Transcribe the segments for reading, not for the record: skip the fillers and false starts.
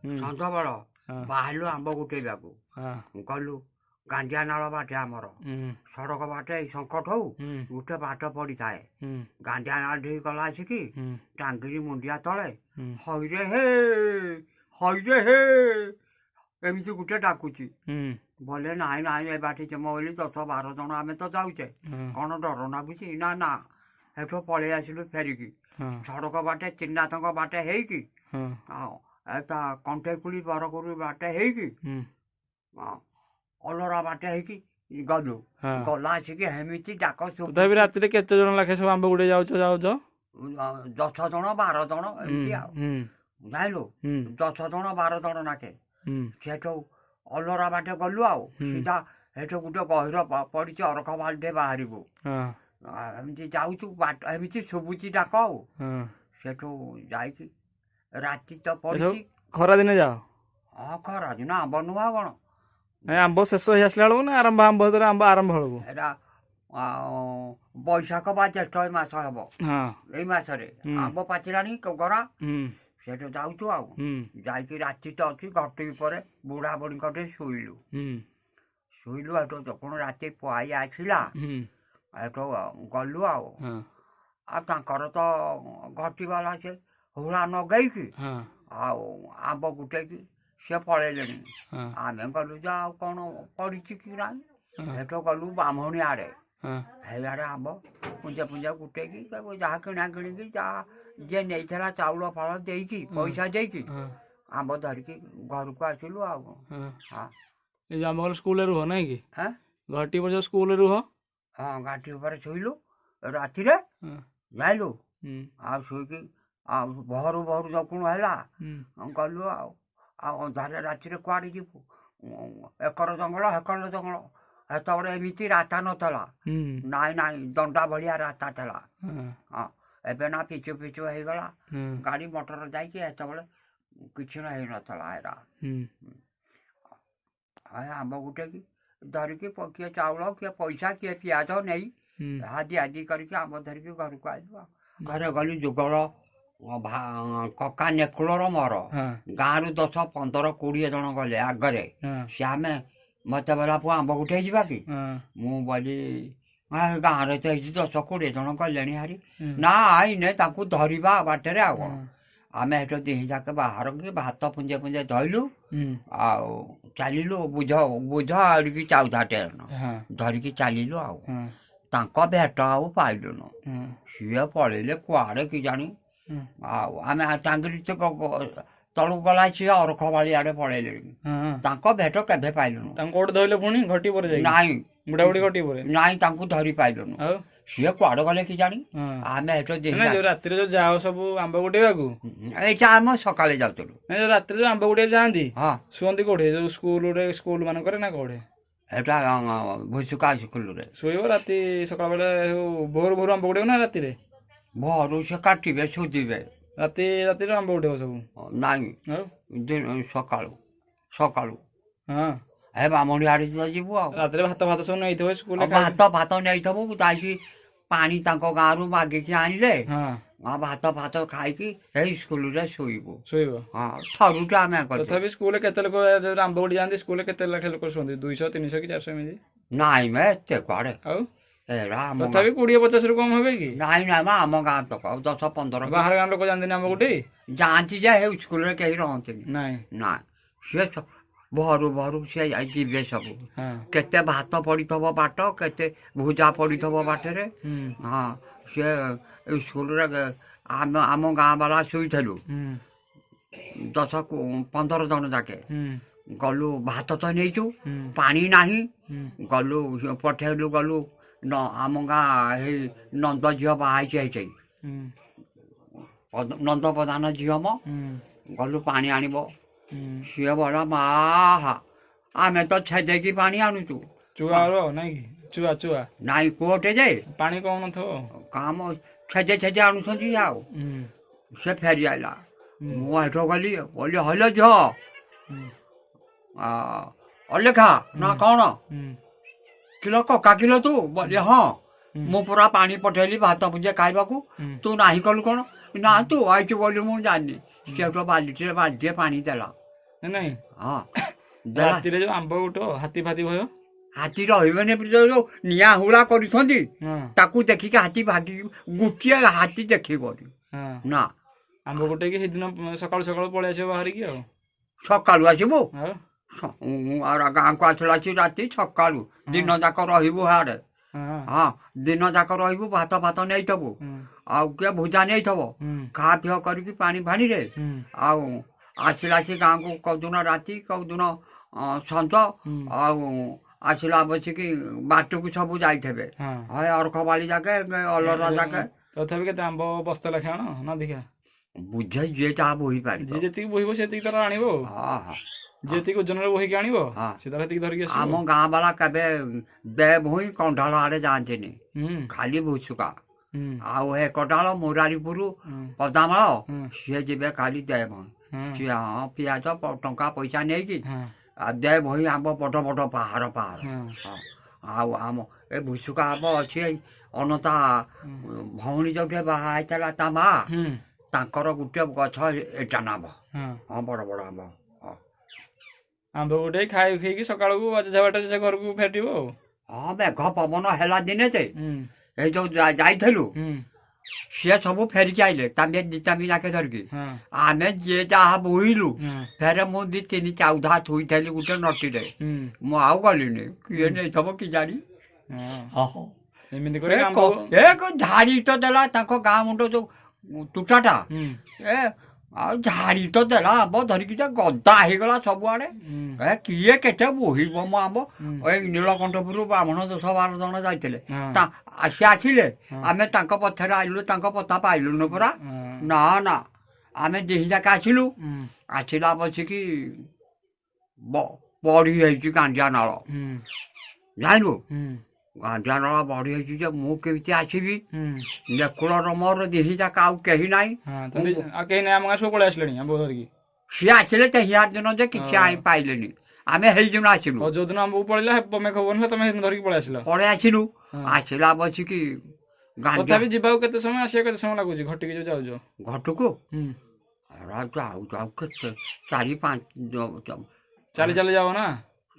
ସଞ୍ଜବେଳ ବାହାରିଲୁ ଆମ୍ବ ଗୋଟେଇବାକୁ ଗଲୁ ଗାଣ୍ଡିଆ ନାଳ ବାଟେ ଆମର ସଡ଼କ ବାଟେ ସଙ୍କଟ ହଉ ଗୋଟେ ବାଟ ପଡ଼ିଥାଏ ଗାଣ୍ଡିଆ ନାଳ ଦେଇ ଗଲା ଆସିକି ଟାଙ୍ଗିରି ମୁଣ୍ଡିଆ ତଳେ ହଇରେ ହେ ଏମିତି ଗୋଟେ ଡାକୁଛି ବୋଲେ ନାଇଁ ନାଇଁ ଏ ବାଟେ ଜମ ବୋଲି 10-12 ଜଣ ଆମେ ତ ଯାଉଛେ କ'ଣ ଡର ଲାଗୁଛି ନା ନା ସେଠୁ ପଳେଇ ଆସିଲୁ ଫେରିକି ସଡ଼କ ବାଟେ ତ୍ରିନାଥଙ୍କ ବାଟେ ହେଇକି ତା କଣ୍ଟେଇକୁଳି ବରକୁଳି ବାଟେ ହେଇକି ଅଲରା ବାଟେ ହେଇକି ଗଲୁ ଗଲା ଆସିକି ହେମିତି ଡାକ ତଥାପି ରାତିରେ କେତେ ଜଣ ଲେଖେ ସବୁ ଆମ୍ବ ଗୁଡେ ଯାଉଛ 10 ଜଣ 12 ଜଣ ଏମିତି ଆଉ ଜାଣିଲୁ 10 ଜଣ 12 ଜଣ ନାକେ ସେଠୁ ଅଲରା ବାଟେ ଗଲୁ ଆଉ ସିଧା ସେଠୁ ଗୋଟେ ଗହିର ପଡ଼ିଛି ଅରଖ ବାଲ୍ଟେ ବାହାରିବୁ ଏମିତି ଯାଉଛୁ ବାଟ ଏମିତି ଶୁଭୁଛି ଡାକ ଆଉ ସେଠୁ ଯାଇକି ରାତି ତ ପଡ଼ିଛି ଖରା ଦିନେ ଯାଅ ହଁ ଖରା ଦିନ ଆମ୍ବ ନୁଆ କ'ଣ ଆମ୍ବ ଶେଷ ହେଇ ଆସିଲା ବେଳକୁ ନା ଆରମ୍ଭ ଆମ୍ବ ଆରମ୍ଭ ବେଳକୁ ଏଇଟା ବୈଶାଖ ବା ଜ୍ୟେଷ୍ଠ ଏ ମାସ ହେବ ଏଇ ମାସରେ ଆମ୍ବ ପାଚିଲାଣି ଗରା ସେଠୁ ଯାଉଛୁ ଆଉ ଯାଇକି ରାତି ତ ଅଛି ଘଟି ଉପରେ ବୁଢ଼ା ବୁଢ଼ୀଙ୍କଠି ଶୋଇଲୁ ଏଠୁ ଯখন ରାତି ପଆଇ ଆସିଲା ଏଠୁ ଗଲୁ ଆଉ ତାଙ୍କର ତ ଘଟିବାଲା ସେ ହୁଳା ନଗେଇକି ଆଉ ଆମ୍ବ ଗୁଟେଇକି ସେ ପଳେଇଲେଣି ଆମେ ଗଲୁ ଯେ ଆଉ କ'ଣ ପଡ଼ିଛି କି ନାହିଁ ସେଠୁ ଗଲୁ ବ୍ରାହ୍ମଣୀ ଆଡ଼େ ହେଇଆଡ଼େ ଆମ୍ବ ପୁଞ୍ଜା ଗୁଟେଇକି ଯାହା କିଣା କିଣିକି ଯାହା ଯିଏ ନେଇଥିଲା ଚାଉଳ ଫଳ ଦେଇକି ପଇସା ଦେଇକି ଆମ୍ବ ଧରିକି ଘରକୁ ଆସିଲୁ ଆଉ ଆମ ସ୍କୁଲରେ ରୁହ ନାଇଁ କି ଘଟି ଉପରେ ସ୍କୁଲରେ ରୁହ ହଁ ଘାଟି ଉପରେ ଶୋଇଲୁ ରାତିରେ ଯାଇଲୁ ଆଉ ଶୋଇକି ଆଉ ଭୋରୁ ଯକୁଣ ହେଲା ଗଲୁ ଆଉ ଅନ୍ଧାରେ ରାତିରେ କୁଆଡ଼େ ଯିବୁ ଏକର ଜଙ୍ଗଲ ହେକର ଜଙ୍ଗଲ ସେତେବେଳେ ଏମିତି ରାସ୍ତା ନଥିଲା ନାଇଁ ଦଣ୍ଡା ଭଳିଆ ରାସ୍ତା ଥିଲା ଏବେ ନା ପିଚୁ ହେଇଗଲା ଗାଡ଼ି ମଟର ଯାଇକି ସେତେବେଳେ କିଛି ହେଇନଥିଲା ଏରା ଆମ୍ବ ଗୁଟେକି ଧରିକି କିଏ ଚାଉଳ କିଏ ପଇସା କିଏ ପିଆଜ ନେଇ ଆଦି କରିକି ଆମ୍ବ ଧରିକି ଘରକୁ ଆଇଲୁ ଘରେ ଗଲି ଯୁଗଳ କକା ନେକୁଳର ମୋର ଗାଁରୁ 10-15-20 ଜଣ ଗଲେ ଆଗରେ ସେ ଆମେ ମତେ ବୋଲା ପୁଅ ଆମ୍ବ ଗୁଟେଇ ଯିବା କି ମୁଁ ବୋଲି ଗାଁରେ ତ ହେଇଛି 10-20 ଜଣ ଗଲେଣି ହାରି ନା ଆଇନେ ତାଙ୍କୁ ଧରିବା ବାଟରେ ଆଉ କ'ଣ ଆମେ ସେଠୁ ଦିହିଁ ଯାକେ ବାହାରକି ଭାତ ପୁଞ୍ଜେ ଧଇଲୁ ଆଉ ଚାଲିଲୁ ବୁଝ ଆଡ଼ିକି ଚାଉଧା ଟ୍ରେନ ଧରିକି ଚାଲିଲୁ ଆଉ ତାଙ୍କ ଭେଟ ଆଉ ପାଇଲୁନୁ ସିଏ ପଳେଇଲେ କୁଆଡ଼େ କି ଜାଣି ଆଉ ଆମେ ଟାଙ୍ଗିରି ତଳକୁ ଗଲା ସିଏ ଅରଖ ବାଳି ଆଡ଼େ ପଳେଇଲେଣି ତାଙ୍କ ଭେଟ କେବେ ପାଇଲୁନୁ ନାଇଁ ନାଇଁ ତାଙ୍କୁ ଧରି ପାଇଲୁନୁ ସିଏ କୁଆଡ଼େ ଗଲେ କି ଜାଣି ଆମେ ରାତିରେ ଯୋଉ ଯାଅ ସବୁ ଆମ୍ବ ଗୋଟେଇବାକୁ ଏଇଟା ଆମେ ସକାଳେ ଯାଉଥିଲୁ ରାତିରେ ଯୋଉ ଆମ୍ବ ଗୋଟେଇ ଯାଆନ୍ତି ଶୁଅନ୍ତି କୋଉଠି ଯୋଉ ସ୍କୁଲ ମାନଙ୍କରେ ନା କୋଉଠି ଏଟା ଭୁସୁକା ସ୍କୁଲରେ ଶୋଇବ ରାତି ସକାଳ ବେଳେ ଭୋରୁ ଆମ୍ବ ଗୋଟେଇବ ନା ରାତିରେ ଭୋରୁ ସେ କାଟିବେ ଶୋଧିବେ ରାତିରେ ଆମ୍ବ ଗୋଟେଇବ ସବୁ ନାଇଁ ସକାଳୁ ଏ ବ୍ରାହ୍ମଣୀ ଆଡ଼େ ତ ଯିବୁ ଆଉ ରାତିରେ ଭାତ ସବୁ ନେଇଥିବ ସ୍କୁଲ ଭାତ ନେଇଥିବୁ ଯାଇକି ପାଣି ତାଙ୍କ ଗାଁରୁ ମାଗିକି ଆଣିଲେ ଭାତ ଖାଇକି ଏଇ ସ୍କୁଲରେ ଶୋଇବ ଥରୁଟେ ଆମେ ତଥାପି ସ୍କୁଲରେ କେତେ ଲୋକ ଆମ୍ବ ଗୋଟି ଯାଆନ୍ତି ସ୍କୁଲରେ କେତେ ଲେଖା ଲୋକ ଶୁଅନ୍ତି 200-300 କି 400 ଏମିତି ନାଇଁ ଏତେ କୁଆଡ଼େ ଆଉ ତଥାପି 20-50 ରୁ କମ ହେବେ କି ନାଇଁ ଆମ ଗାଁ ତକ 10-15 ବାହାର ଗାଁ ଲୋକ ଯାଆନ୍ତିନି ଆମ୍ବ ଗୋଟି ଯାଆନ୍ତି ଯେ ହେଉ ସ୍କୁଲରେ କେହି ରହନ୍ତିନି ନାଇଁ ସିଏ ଭୋରୁ ସିଏ ଯିବେ ସବୁ କେତେ ଭାତ ପଡ଼ିଥିବ ବାଟ କେତେ ଭୁଜା ପଡ଼ିଥିବ ବାଟରେ ସିଏ ସ୍କୁଲରେ ଆମ ଗାଁ ବାଲା ଶୋଇଥିଲୁ 10-15 ଜଣ ଯାକେ ଗଲୁ ଭାତ ତ ନେଇଛୁ ପାଣି ନାହିଁ ଗଲୁ ଆମ ଗାଁ ହେଇ ନନ୍ଦ ଝିଅ ବାହା ହେଇଛି ନନ୍ଦ ପ୍ରଧାନ ଝିଅ ଗଲୁ ପାଣି ଆଣିବ ସିଏ ବୋଲା ମା ଆମେ ତ ଛେଦେକି ପାଣି ଆଣୁଛୁ ନାଇଁ କୁଅଟେ ଯେ ପାଣି କମ ନଥିବ କାମ ଛେଦେ ଆଣୁଛନ୍ତି ଆଉ ସେ ଫେରି ଆଇଲା ମୁଁ ହେଠୁ ଗଲି ହଲ ଝିଅ ଅଲେଖା ନା କ'ଣ କକା କିଲୋ ତୁ ବୋଲି ହଁ ମୁଁ ପୁରା ପାଣି ପଠେଇଲି ଭାତ ପୁଞ୍ଜେ ଖାଇବାକୁ ତୁ ନାହିଁ କଲୁ କ'ଣ ନା ତୁ ଆଇଛୁ ବୋଲି ମୁଁ ଜାଣିନି ସେଠୁ ବାଲ୍ଟିଏ ପାଣି ଦେଲା ନାଇଁ ହଁ ଦେଲା ରାତିରେ ଯୋଉ ଆମ୍ବ ଗୁଟ ହାତୀ ଫାତି ଭୟ ହାତୀ ରହିବନି ଯୋଉ ନିଆଁ ହୁଳା କରୁଛନ୍ତି ହଁ ତାକୁ ଦେଖିକି ହାତୀ ଭାଗିକି ଗୋଟିଏ ହାତୀ ଦେଖିବନି ହଁ ନା ଆମ୍ବ ଗୋଟେକି ସେଦିନ ସକାଳୁ ସକାଳୁ ପଳେଇ ଆସିବ ବାହାରିକି ଆଉ ସକାଳୁ ଆସିବୁ ଆଉ ଗାଁକୁ ଆସିଲା ଅଛି ରାତି ସକାଳୁ ଦିନ ଯାକ ରହିବୁ ହାଡେ ହଁ ହଁ ଦିନ ଯାକ ରହିବୁ ଭାତ ଫାତ ନେଇଥବୁ ଆଉ କିଏ ଭୁଜା ନେଇଥବ ଖା ପିଅ କରିକି ପାଣି ଫାଣିରେ ଆଉ ଆସିଲା ସେ ଗାଁକୁ କୋଉଦିନ ରାତି କୋଉଦିନ ସଞ୍ଜ ଆଉ ଆସିଲା ବସିକି ବାଟକୁ ସବୁ ଯାଇଥିବେ ହଁ ଅର୍ଖବାଳି ଯାକେ ଅଲରା ଯାକେ ତଥାପି କେତେ ଆମ୍ବ ବସ୍ତା ଲେଖା ଆଣ ନା ଦେଖିଆ ବୁଝେ ଯିଏ ଯାହା ବୋହି ପାରିବ ଯିଏ ଯେତିକି ବୋହିବ ସେତିକି ତାର ଆଣିବ ଆଉ ହଁ ହଁ ଯେତିକି ଓଜନରେ ବୋହିକି ଆଣିବ ହଁ। ସେ ତାର ସେତିକି ଧରିକି ଆସିବ ଆମ ଗାଁ ବାଲା କେବେ ବେ ଭୁଇଁ କଣ୍ଢାଳ ଆଡେ ଯାଆନ୍ତିନି ହୁଁ ଖାଲି ଭୁସୁକା ହୁଁ ଆଉ ଏ କଟାଳ ମୁରାରୀପୁର ପଦାମାଳ ସିଏ ଯିବେ ଖାଲି ଦେ ଭୁଇଁ ହଁ ସିଏ ହଁ ପିଆଜ ଟଙ୍କା ପଇସା ନେଇକି ହଁ ଆଉ ଦେ ଭୁଇଁ ଆମ୍ବ ବଡ଼ ବଡ଼ ପାହାଡ଼ ପାହାଡ଼ ହଁ ହଁ ଆଉ ଆମ ଏ ଭୁସୁକା ଆମ୍ବ ଅଛି ଏଇ ଅନତା ଭଉଣୀ ଯୋଉଠି ବାହା ହେଇଥିଲା ତା ମା ହୁଁ ତାଙ୍କର ଗୋଟେ ଗଛ ଏଟା ନାମ ହଁ ହଁ ବଡ଼ ବଡ଼ ଆମ୍ବ ହଁ ଆମ୍ବ ଗୋଟେ ଖାଇ ଖାଇକି ସକାଳକୁ ଅଯଥା ବାଟ ସେ ଘରକୁ ଫେରିବ ଆଉ ହଁ ମେଘ ପବନ ହେଲା ଦିନେ ଯେ ହୁଁ ଏଇ ଯୋଉ ଯାଇଥିଲୁ ହୁଁ ସିଏ ସବୁ ଫେରିକି ଆଇଲେ ତାମେ ଦିତାମି ନାକେ ଧରିକି ହଁ ଆମେ ଯିଏ ଯାହା ବୋହିଲୁ ହଁ ଫେରେ ମୁଁ 2-3 ଚାଉଧା ଥୋଇଥିଲି ଗୋଟେ ନଟିରେ ହୁଁ ମୁଁ ଆଉ ଗଲିନି କିଏ ନେଇଥବ କି ଜାଣି ହଁ ଏମିତି କରି ଆମ୍ବ ଝାଡ଼ି ତ ଦେଲା ତାଙ୍କ ଗାଁ ମୁଣ୍ଡ ଯୋଉ ତୁଟାଟା ହୁଁ ଏ ଆଉ ଝାଡ଼ି ତ ଦେଲା ଆମ୍ବ ଧରିକି ଯେ ଗଦା ହେଇଗଲା ସବୁଆଡେ ହୁଁ ଏ କିଏ କେତେ ବୋହିବ ମୋ ଆମ୍ବ ହୁଁ ଏଇ ନୀଳକଣ୍ଠପୁର ବ୍ରାହ୍ମଣ 10-12 ଜଣ ଯାଇଥିଲେ ହଁ ତା ସେ ଆସିଲେ ହଁ ଆମେ ତାଙ୍କ ପଛରେ ଆଇଲୁ ତାଙ୍କ ପତା ପାଇଲୁନୁ ପରା ହଁ ନା ନା ଆମେ ଦିହି ଯାକ ଆସିଲୁ ହୁଁ ଆସିଲା ବସିକି ବଢି ହେଇଛି ଗାଣ୍ଡିଆ ନାଳ ହୁଁ ଜାଣିଲୁ ହୁଁ ଗାଣ୍ଡିଆ ନାଳ ବଢି ହେଇଛି ଯେ ମୁଁ କେମିତି ଆସିବି ହୁଁ ନେକୁଳର ମୋର ଦିହି ଯାକ ଆଉ କେହି ନାହିଁ ହଁ ତମେ ଆଉ କେହି ନାହିଁ ଆମ ଗାଁ ସବୁ ପଳେଇ ଆସିଲେଣି ଆମ୍ବ ଧରିକି ସିଏ ଆସିଲେ ତେହିଆର ଦିନ ଯେ କିଛି ପାଇଲେନି ଆମେ ହେଇଦିନ ଆସିଲୁ ଆଉ ଯୋଉଦିନ ଆମ୍ବକୁ ପଳେଇଲା ମେଘ ପବନ ତମେ ସେଦିନ ଧରିକି ପଳେଇ ଆସିଲ ପଳେଇ ଆସିଲୁ ହଁ। ଆସିଲା ବସିକି ଗାଣ୍ଡିଆ ତଥାପି ଯିବାକୁ କେତେ ସମୟ ଆସିବାକୁ କେତେ ସମୟ ଲାଗୁଛି ଘଟିକି ଯୋଉ ଯାଉଛ ଘଟକୁ ହୁଁ ଯାଉ ଯାଉ କେତେ 4-5 ଚାଲି ଚାଲି ଯାଅ ନା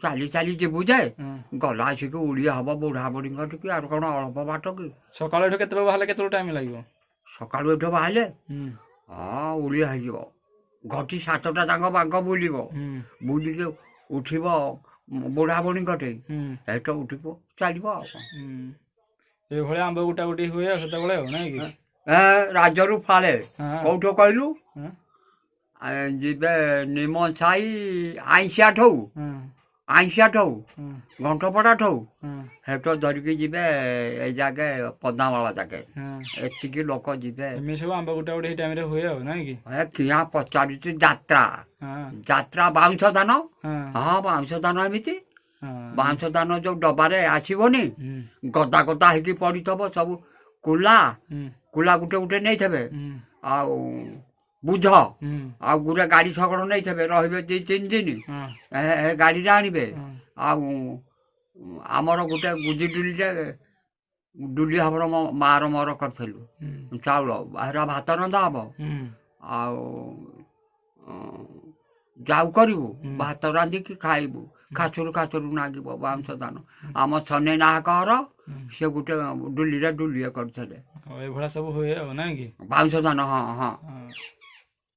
ଚାଲି ଚାଲି ଯିବୁ ଯେ ହଁ। ଗଲା ଆସିକି ଉଡିଆ ହବ ବୁଢା ବୁଢୀଙ୍କ ଟିକେ ଆଉ କଣ ଅଳ୍ପ ବାଟ କି ସକାଳୁ ଏଠୁ କେତେବେଳେ ବାହାରିଲେ କେତେବେଳେ ଟାଇମ ଲାଗିବ ସକାଳୁ ଏଠୁ ବାହାରିଲେ ହୁଁ ହଁ ଉଡିଆ ହେଇଯିବ ଘଟି 7ଟା ଯାକ ବାଙ୍କ ବୁଲିବ ହୁଁ ବୁଲିକି ଉଠିବ ବୁଢା ବୁଢୀଙ୍କଠି ହୁଁ ଏଠ ଉଠିବ ଚାଲିବ ଆଉ କଣ ହୁଁ ଏଇଭଳିଆ ଆମ୍ବ ଗୁଟା ଗୁଟି ହୁଏ ଆଉ ସେତେବେଳେ ଆଉ ନାଇଁ କି ରାଜରୁ ଫାଳେ ହଁ କୋଉଠୁ କହିଲୁ ହଁ ଯିବେ ନିମ ସାହି ଆଇଁଷିଆ ଠଉ ହଁ ହଁ ଘଣ୍ଟପଡ଼ା ଠଉ ହଁ ହେଠ ଧରିକି ଯିବେ ଏଇ ଜାଗେ ପଦାମାଳା ଜାଗେ ହଁ ଏତିକି ଲୋକ ଯିବେ ଏମିତି ସବୁ ଆମ୍ବ ଗୁଟା ଗୁଟି ଏଇ ଟାଇମରେ ହୁଏ ଆଉ ନାଇଁ କି କିଆ ପଚାରୁଛି ଯାତ୍ରା ହଁ ଯାତ୍ରା ବାଉଁଶ ଧାନ ହଁ ହଁ ବାଉଁଶ ଧାନ ଏମିତି ହଁ ବାଉଁଶ ଧାନ ଯୋଉ ଡବାରେ ଆସିବନି ହୁଁ ଗଦା ଗଦା ହେଇକି ପଡିଥିବ ସବୁ କୁଲା ହୁଁ କୁଲା ଗୋଟେ ଗୋଟେ ନେଇଥିବେ ହୁଁ ଆଉ ବୁଝ ହୁଁ ଆଉ ଗୁରେ ଗାଡ଼ି ଶଗଡ଼ ନେଇଥିବେ ରହିବେ 2-3 ଦିନ ହଁ ଗାଡ଼ିରେ ଆଣିବେ ହଁ ଆଉ ଆମର ଗୋଟେ ଗୁଜି ଡୁଲିଟେ ଡୁଲି ଆମର ମୋ ମାଆର ମୋର କରିଥିଲୁ ହୁଁ ଚାଉଳ ହେରା ଭାତ ରନ୍ଧା ହବ ହୁଁ ଆଉ ଯାଉ କରିବୁ ହୁଁ ଭାତ ରାନ୍ଧିକି ଖାଇବୁ ଖାଚୁରୁ ନାଗିବ ବାଉଁଶ ଧାନ ଆମ ଛନେଇ ନାହାକ ଘର ସେ ଗୋଟେ ଡୁଲିରେ ଡୁଲିଏ କରିଥିଲେ ଏଇଭଳିଆ ସବୁ ହୁଏ ଆଉ ନାଇଁ କି ବାଉଁଶ ଧାନ ହଁ ହଁ ହଁ